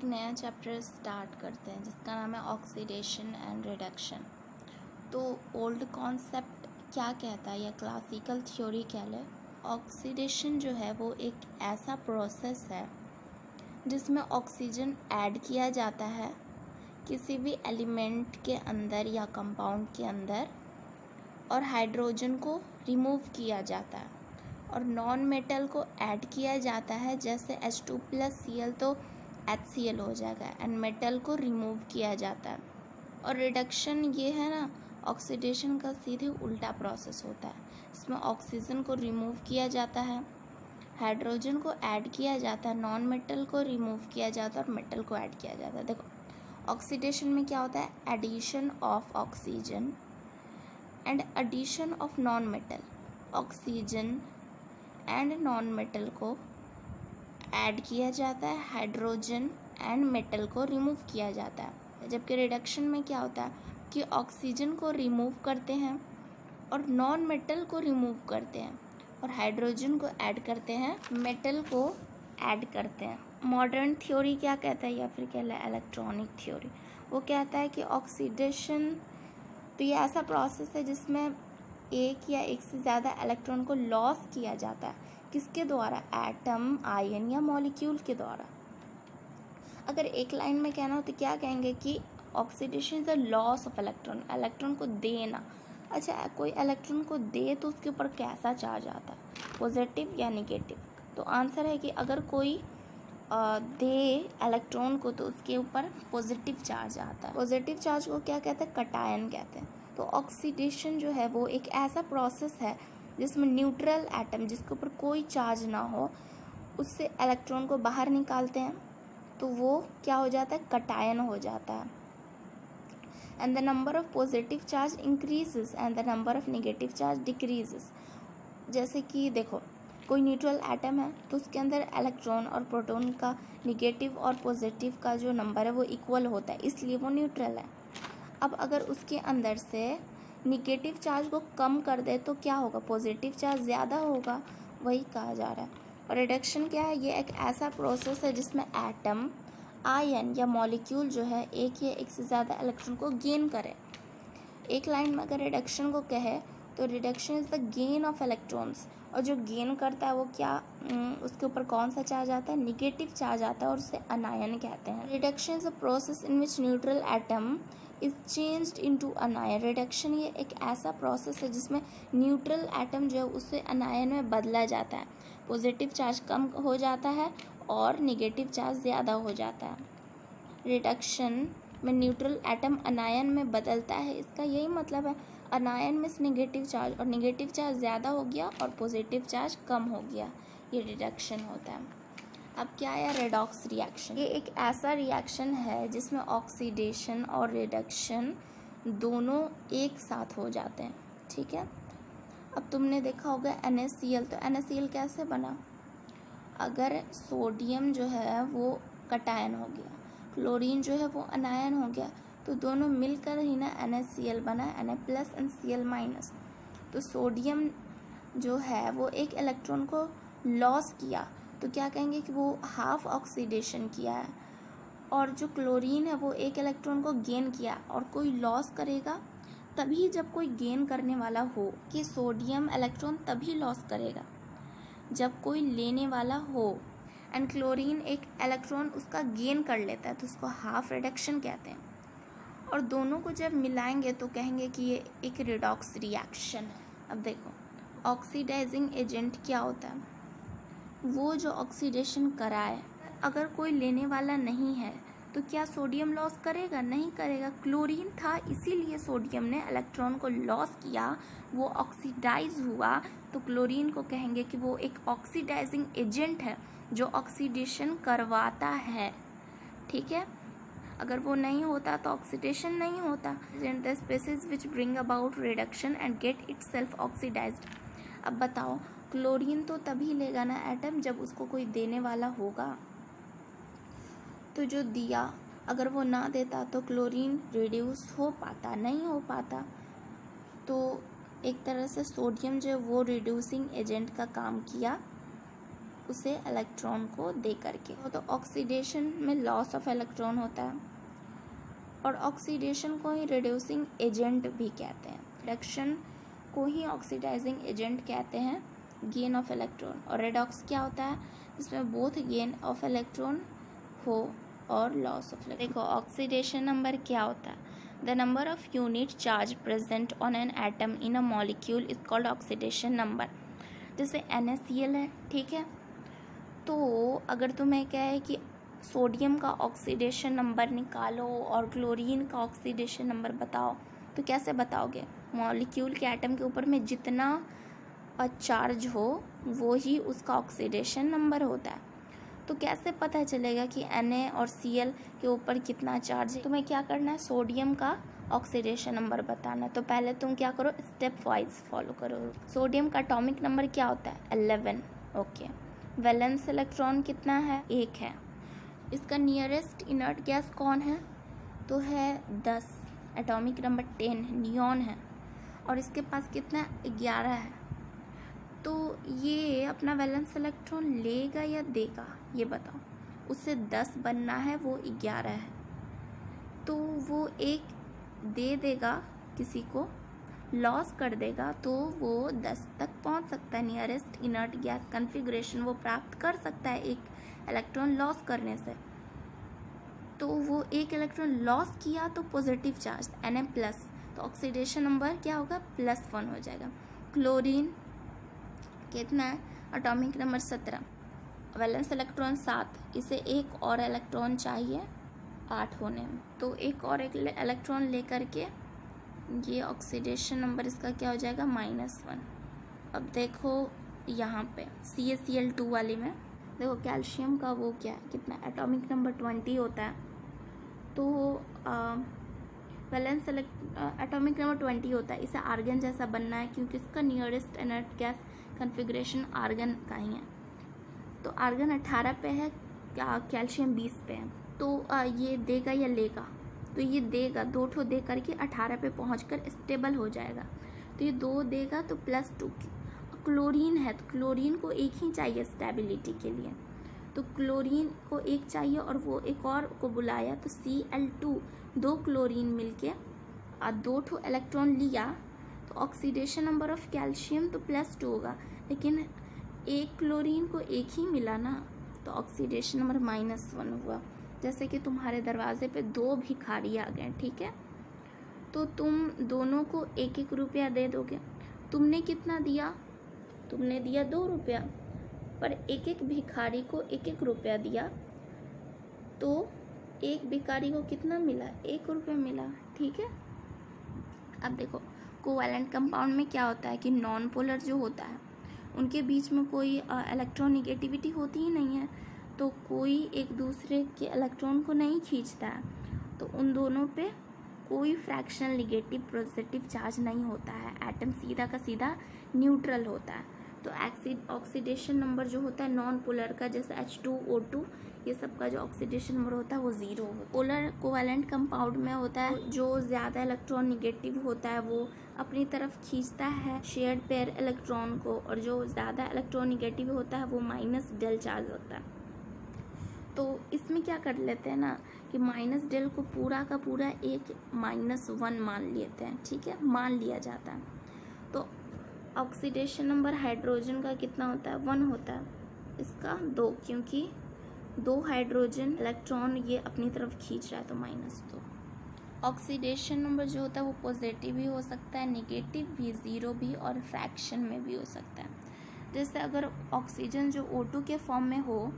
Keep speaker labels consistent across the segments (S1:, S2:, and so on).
S1: एक नया chapter start करते हैं जिसका नाम है ऑक्सीडेशन एंड रिडक्शन। तो ओल्ड कॉन्सेप्ट क्या कहता है या क्लासिकल थ्योरी कह ले, ऑक्सीडेशन जो है वो एक ऐसा प्रोसेस है जिसमें ऑक्सीजन ऐड किया जाता है किसी भी एलिमेंट के अंदर या कंपाउंड के अंदर और हाइड्रोजन को रिमूव किया जाता है, और नॉन मेटल को ऐड किया जाता है जैसे H2+Cl तो HCl हो जाएगा, एंड मेटल को रिमूव किया जाता है। और रिडक्शन ये है ना, ऑक्सीडेशन का सीधे उल्टा प्रोसेस होता है। इसमें ऑक्सीजन को रिमूव किया जाता है, हाइड्रोजन को ऐड किया जाता है, नॉन मेटल को रिमूव किया जाता है और मेटल को ऐड किया जाता है। देखो ऑक्सीडेशन में क्या होता है, addition of oxygen and addition of non metal. Oxygen and non metal को ऐड किया जाता है, हाइड्रोजन एंड मेटल को रिमूव किया जाता है। जबकि रिडक्शन में क्या होता है कि ऑक्सीजन को रिमूव करते हैं और नॉन मेटल को रिमूव करते हैं और हाइड्रोजन को ऐड करते हैं, मेटल को ऐड करते हैं। मॉडर्न थ्योरी क्या कहता है या फिर कह ले इलेक्ट्रॉनिक थ्योरी, वो कहता है कि ऑक्सीडेशन तो ये ऐसा प्रोसेस है जिसमें एक या एक से ज़्यादा इलेक्ट्रॉन को लॉस किया जाता है। किसके द्वारा, एटम, आयन या मॉलिक्यूल के द्वारा। अगर एक लाइन में कहना हो तो क्या कहेंगे कि oxidation is the loss of electron, electron को देना। अच्छा, कोई इलेक्ट्रॉन को दे तो उसके ऊपर कैसा चार्ज आता है, पॉजिटिव या निगेटिव? तो आंसर है कि अगर कोई दे इलेक्ट्रॉन को तो उसके ऊपर पॉजिटिव चार्ज आता है। पॉजिटिव चार्ज को क्या कहते हैं, कटायन कहते हैं। तो ऑक्सीडेशन जो है वो एक ऐसा प्रोसेस है जिसमें न्यूट्रल एटम, जिसके ऊपर कोई चार्ज ना हो, उससे इलेक्ट्रॉन को बाहर निकालते हैं तो वो क्या हो जाता है, कटायन हो जाता है। And the number of positive charge increases and the number of negative charge decreases. जैसे कि देखो कोई न्यूट्रल एटम है तो उसके अंदर इलेक्ट्रॉन और प्रोटॉन का निगेटिव और पॉजिटिव का जो नंबर है वो इक्वल होता है, इसलिए वो न्यूट्रल है। अब अगर उसके अंदर से निगेटिव चार्ज को कम कर दे तो क्या होगा, पॉजिटिव चार्ज ज़्यादा होगा, वही कहा जा रहा है। और रिडक्शन क्या है, ये एक ऐसा प्रोसेस है जिसमें एटम, आयन या मॉलिक्यूल जो है एक या एक से ज़्यादा इलेक्ट्रॉन को गेन करे। एक लाइन में अगर रिडक्शन को कहे तो reduction is the gain of electrons, और जो गेन करता है वो क्या, उसके ऊपर कौन सा चार्ज आता है, निगेटिव चार्ज आता है और उसे अनायन कहते हैं। Reduction is a process in which neutral atom is changed into अनायन। Reduction ये एक ऐसा प्रोसेस है जिसमें न्यूट्रल एटम जो है उसे अनायन में बदला जाता है। पॉजिटिव चार्ज कम हो जाता है और निगेटिव चार्ज ज़्यादा हो जाता है। रिडक्शन में न्यूट्रल एटम अनायन में बदलता है, इसका यही मतलब है अनायन में नेगेटिव चार्ज, और नेगेटिव चार्ज ज़्यादा हो गया और पॉजिटिव चार्ज कम हो गया, ये रिडक्शन होता है। अब क्या है रेडॉक्स रिएक्शन, ये एक ऐसा रिएक्शन है जिसमें ऑक्सीडेशन और रिडक्शन दोनों एक साथ हो जाते हैं, ठीक है। अब तुमने देखा होगा NaCl, तो NaCl कैसे बना, अगर सोडियम जो है वो कटायन हो गया, क्लोरीन जो है वो अनायन हो गया, तो दोनों मिलकर ही ना NaCl बना, Na+ एंड Cl-। तो सोडियम जो है वो एक इलेक्ट्रॉन को लॉस किया तो क्या कहेंगे कि वो हाफ ऑक्सीडेशन किया है, और जो क्लोरीन है वो एक इलेक्ट्रॉन को गेन किया। और कोई लॉस करेगा तभी जब कोई गेन करने वाला हो, कि सोडियम इलेक्ट्रॉन तभी लॉस करेगा जब कोई लेने वाला हो, एंड क्लोरीन एक इलेक्ट्रॉन उसका गेन कर लेता है तो उसको हाफ रिडक्शन कहते हैं। और दोनों को जब मिलाएंगे तो कहेंगे कि ये एक रिडॉक्स रिएक्शन है। अब देखो ऑक्सीडाइजिंग एजेंट क्या होता है, वो जो ऑक्सीडेशन कराए, अगर कोई लेने वाला नहीं है तो क्या सोडियम लॉस करेगा, नहीं करेगा। क्लोरीन था इसीलिए सोडियम ने इलेक्ट्रॉन को लॉस किया, वो ऑक्सीडाइज हुआ, तो क्लोरीन को कहेंगे कि वो एक ऑक्सीडाइजिंग एजेंट है जो ऑक्सीडेशन करवाता है, ठीक है। अगर वो नहीं होता तो ऑक्सीडेशन नहीं होता। The species which bring about reduction and get itself oxidised. अब बताओ क्लोरीन तो तभी लेगा ना एटम जब उसको कोई देने वाला होगा, तो जो दिया अगर वो ना देता तो क्लोरीन रिड्यूस हो पाता, नहीं हो पाता। तो एक तरह से सोडियम जो है वो रिड्यूसिंग एजेंट का काम किया उसे इलेक्ट्रॉन को दे करके। तो ऑक्सीडेशन में लॉस ऑफ इलेक्ट्रॉन होता है, और ऑक्सीडेशन को ही रिड्यूसिंग एजेंट भी कहते हैं। रिडक्शन को ही ऑक्सीडाइजिंग एजेंट कहते हैं, गेन ऑफ इलेक्ट्रॉन। और रेडॉक्स क्या होता है, जिसमें बोथ गेन ऑफ इलेक्ट्रॉन हो और लॉस ऑफ इलेक्ट्रॉन। देखो ऑक्सीडेशन नंबर क्या होता है, the number of unit charge present on an atom in a molecule is called oxidation number. जैसे NaCl है, ठीक है। तो अगर तुम्हें क्या है कि सोडियम का ऑक्सीडेशन नंबर निकालो और क्लोरीन का ऑक्सीडेशन नंबर बताओ, तो कैसे बताओगे? मॉलिक्यूल के एटम के ऊपर में जितना चार्ज हो वो ही उसका ऑक्सीडेशन नंबर होता है। तो कैसे पता चलेगा कि Na और Cl के ऊपर कितना चार्ज है? तुम्हें क्या करना है, सोडियम का ऑक्सीडेशन नंबर बताना। तो पहले तुम क्या करो, स्टेप वाइज फॉलो करो। सोडियम का एटॉमिक नंबर क्या होता है, 11। ओके, वैलेंस इलेक्ट्रॉन कितना है, 1 है। इसका नियरेस्ट इनर्ट गैस कौन है, तो है 10, एटॉमिक नंबर 10, नियॉन है। और इसके पास कितना, 11 है। तो ये अपना वैलेंस इलेक्ट्रॉन लेगा या देगा, ये बताओ। उससे 10 बनना है, वो 11 है, तो वो एक दे देगा, किसी को लॉस कर देगा, तो वो 10 तक पहुंच सकता है। नियरेस्ट इनर्ट गैस कन्फिग्रेशन वो प्राप्त कर सकता है एक इलेक्ट्रॉन लॉस करने से। तो वो एक इलेक्ट्रॉन लॉस किया तो पॉजिटिव चार्ज Na+, तो ऑक्सीडेशन नंबर क्या होगा, +1 हो जाएगा। क्लोरीन कितना है, एटॉमिक नंबर 17, वैलेंस इलेक्ट्रॉन 7, इसे एक और इलेक्ट्रॉन चाहिए 8 होने में, तो एक और एक इलेक्ट्रॉन लेकर के ये ऑक्सीडेशन नंबर इसका क्या हो जाएगा, -1। अब देखो यहाँ पे CaCl2 वाली में देखो कैल्शियम का वो क्या है, कितना, एटॉमिक नंबर 20 होता है। तो वैलेंस एटॉमिक नंबर 20 होता है, इसे आर्गन जैसा बनना है क्योंकि इसका nearest inert gas configuration argon का ही है। तो आर्गन 18 पे है, कैल्शियम 20 पे है। तो ये देगा या लेगा, तो ये देगा, 2 ठो दे करके 18 पे पहुंचकर स्टेबल हो जाएगा। तो ये 2 देगा तो +2। क्लोरीन है, तो क्लोरीन को एक ही चाहिए स्टेबिलिटी के लिए, तो क्लोरीन को एक चाहिए और वो एक और को बुलाया, तो Cl2, 2 क्लोरीन मिलके 2 ठो इलेक्ट्रॉन लिया, तो ऑक्सीडेशन नंबर ऑफ कैल्शियम तो +2 होगा, लेकिन एक क्लोरीन को एक ही मिला ना, तो ऑक्सीडेशन नंबर -1 हुआ। जैसे कि तुम्हारे दरवाजे पे 2 भिखारी आ गए, ठीक है, तो तुम दोनों को 1-1 रुपया दे दोगे। तुमने कितना दिया, तुमने दिया 2 रुपया, पर एक भिखारी को 1-1 रुपया दिया, तो एक भिखारी को कितना मिला, 1 रुपया मिला, ठीक है। अब देखो कोवैलेंट कंपाउंड में क्या होता है कि नॉन पोलर जो होता है उनके बीच में कोई इलेक्ट्रोनिगेटिविटी होती ही नहीं है, तो कोई एक दूसरे के इलेक्ट्रॉन को नहीं खींचता है, तो उन दोनों पे कोई फ्रैक्शनल निगेटिव पॉजिटिव चार्ज नहीं होता है, एटम सीधा का सीधा न्यूट्रल होता है। तो ऑक्सीडेशन नंबर जो होता है नॉन पोलर का, जैसे H2O2, ये सब का जो ऑक्सीडेशन नंबर होता है वो 0 होता है। पोलर कोवैलेंट कंपाउंड में होता है जो ज़्यादा इलेक्ट्रॉन निगेटिव होता है वो अपनी तरफ खींचता है शेयर्ड पेयर इलेक्ट्रॉन को, और जो ज़्यादा इलेक्ट्रॉन निगेटिव होता है वो -del चार्ज होता है। तो इसमें क्या कर लेते हैं ना कि -del को पूरा का पूरा एक -1 मान लेते हैं, ठीक है, मान लिया जाता है। तो ऑक्सीडेशन नंबर हाइड्रोजन का कितना होता है, 1 होता है, इसका 2, क्योंकि 2 हाइड्रोजन इलेक्ट्रॉन ये अपनी तरफ खींच रहा है, तो -2। ऑक्सीडेशन नंबर जो होता है वो पॉजिटिव भी हो सकता है, निगेटिव भी, 0 भी, और फ्रैक्शन में भी हो सकता है। जैसे अगर ऑक्सीजन जो O2 के फॉर्म में हो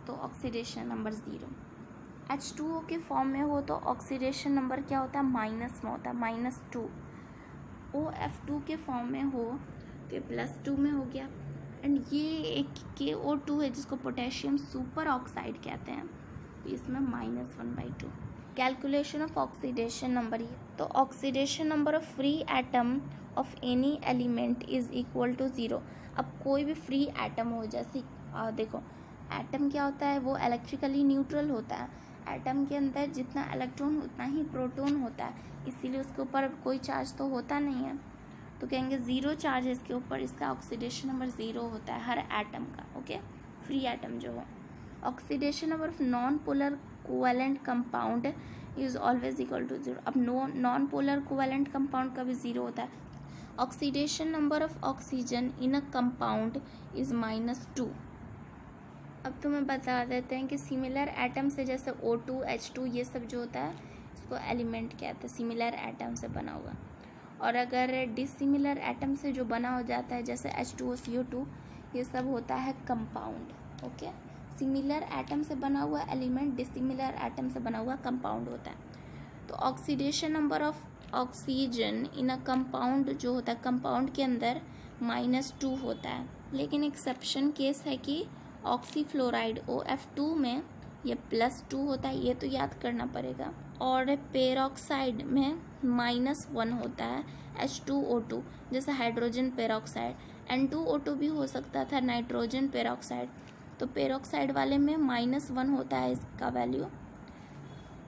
S1: तो ऑक्सीडेशन नंबर 0, H2O के फॉर्म में हो तो ऑक्सीडेशन नंबर क्या होता है, -1 होता है, -2। OF2 के फॉर्म में हो तो +2 में हो गया। एंड ये एक KO2 है जिसको पोटेशियम सुपर ऑक्साइड कहते हैं, तो इसमें -1/2। कैलकुलेशन ऑफ ऑक्सीडेशन नंबर, तो oxidation number of free atom of any element is equal to 0। अब कोई भी फ्री एटम हो, जैसे देखो एटम क्या होता है, वो इलेक्ट्रिकली न्यूट्रल होता है, एटम के अंदर जितना इलेक्ट्रॉन उतना ही प्रोटॉन होता है, इसीलिए उसके ऊपर कोई चार्ज तो होता नहीं है, तो कहेंगे 0 चार्ज है इसके ऊपर, इसका ऑक्सीडेशन नंबर 0 होता है हर एटम का। ओके, फ्री एटम जो हो। Oxidation number of non polar covalent compound is always equal to 0। अब नॉन पोलर कोवैलेंट कंपाउंड का भी 0 होता है। Oxidation number of oxygen in a compound is -2। अब तुम्हें बता देते हैं कि सिमिलर एटम से, जैसे O2 H2 ये सब जो होता है इसको एलिमेंट कहते हैं, सिमिलर एटम से बना हुआ। और अगर डिसिमिलर एटम से जो बना हो जाता है जैसे H2O CO2 ये सब होता है कंपाउंड। ओके, सिमिलर एटम से बना हुआ एलिमेंट डिसिमिलर एटम से बना हुआ कंपाउंड होता है। तो oxidation number of oxygen in a compound जो होता है कंपाउंड के अंदर -2 होता है। लेकिन एक्सेप्शन केस है कि ऑक्सीफ्लोराइड OF2 में ये +2 होता है, ये तो याद करना पड़ेगा। और पेरोक्साइड में -1 होता है H2O2, जैसे हाइड्रोजन पेरोक्साइड। N2O2 भी हो सकता था, नाइट्रोजन पेरोक्साइड। तो पेरोक्साइड वाले में -1 होता है इसका वैल्यू।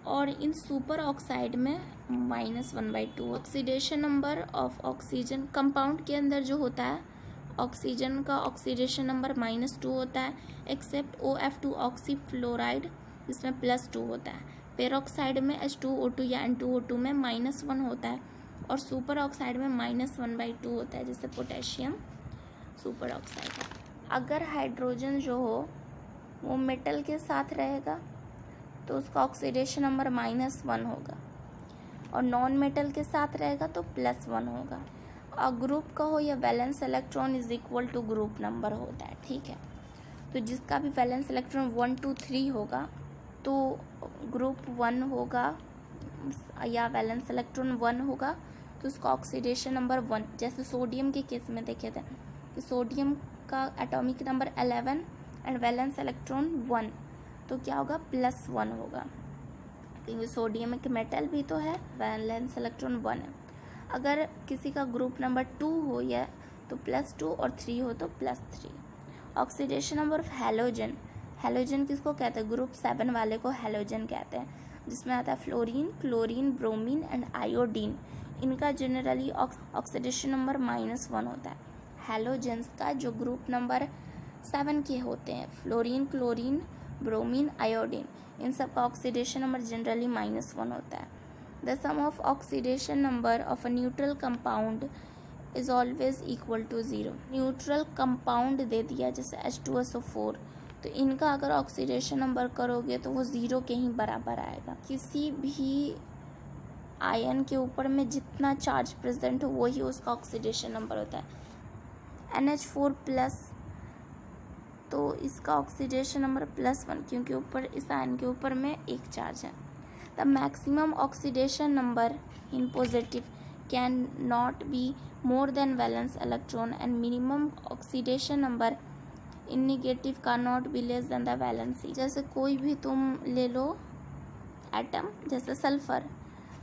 S1: और इन सुपर ऑक्साइड में -1/2। Oxidation number of oxygen compound के अंदर जो होता है ऑक्सीजन का ऑक्सीडेशन नंबर -2 होता है, एक्सेप्ट OF2 ऑक्सीफ्लोराइड इसमें +2 होता है। पेरोक्साइड में H2O2 या N2O2 में -1 होता है और सुपर ऑक्साइड में -1/2 होता है, जैसे पोटेशियम सुपर ऑक्साइड। अगर हाइड्रोजन जो हो वो मेटल के साथ रहेगा तो उसका ऑक्सीडेशन नंबर -1 होगा, और नॉन मेटल के साथ रहेगा तो +1 होगा। और ग्रुप का हो या valence electron is equal to group number होता है, ठीक है। तो जिसका भी वैलेंस इलेक्ट्रॉन 1 2 3 होगा तो ग्रुप 1 होगा, या वैलेंस इलेक्ट्रॉन 1 होगा तो उसका ऑक्सीडेशन नंबर 1। जैसे सोडियम के केस में देखे थे कि सोडियम का atomic number 11 and valence electron 1, तो क्या होगा +1 होगा, क्योंकि सोडियम एक मेटल भी तो है, वैलेंस इलेक्ट्रॉन 1 है। अगर किसी का ग्रुप नंबर 2 हो या तो +2 और 3 हो तो +3। Oxidation number of halogen, halogen किसको कहते हैं, ग्रुप 7 वाले को हैलोजन कहते हैं, जिसमें आता है fluorine, chlorine, bromine and iodine. इनका जनरली ऑक्सीडेशन नंबर -1 होता है। हैलोजेंस का जो ग्रुप नंबर 7 के होते हैं, फ्लोरीन, क्लोरीन, ब्रोमीन, आयोडीन, इन सब का ऑक्सीडेशन नंबर जनरली -1 होता है। The sum of oxidation number of a neutral compound is always equal to 0। Neutral compound दे दिया जैसे H2SO4, तो इनका अगर ऑक्सीडेशन नंबर करोगे तो वो 0 के ही बराबर आएगा। किसी भी आयन के ऊपर में जितना चार्ज प्रेजेंट हो वही उसका ऑक्सीडेशन नंबर होता है। NH4+, तो इसका ऑक्सीडेशन नंबर +1, क्योंकि ऊपर इस आयन के ऊपर में एक चार्ज है। The maximum oxidation number in positive can not be more than valence electron and minimum oxidation number in negative can not be less than the valency. जैसे कोई भी तुम ले लो एटम, जैसे सल्फर,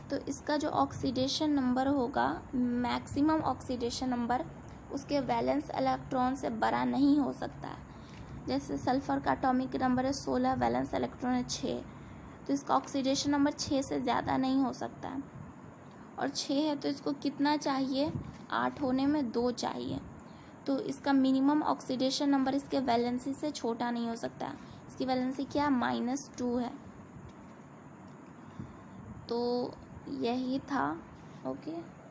S1: तो इसका जो ऑक्सीडेशन नंबर होगा, मैक्सिमम ऑक्सीडेशन नंबर उसके वैलेंस इलेक्ट्रॉन से बड़ा नहीं हो सकता है। जैसे सल्फर का एटॉमिक नंबर है 16, वैलेंस इलेक्ट्रॉन है 6, तो इसका ऑक्सीडेशन नंबर 6 से ज़्यादा नहीं हो सकता है। और 6 है तो इसको कितना चाहिए, 8 होने में 2 चाहिए, तो इसका मिनिमम ऑक्सीडेशन नंबर इसके वैलेंसी से छोटा नहीं हो सकता। इसकी वैलेंसी क्या, -2 है। तो यही था। ओके।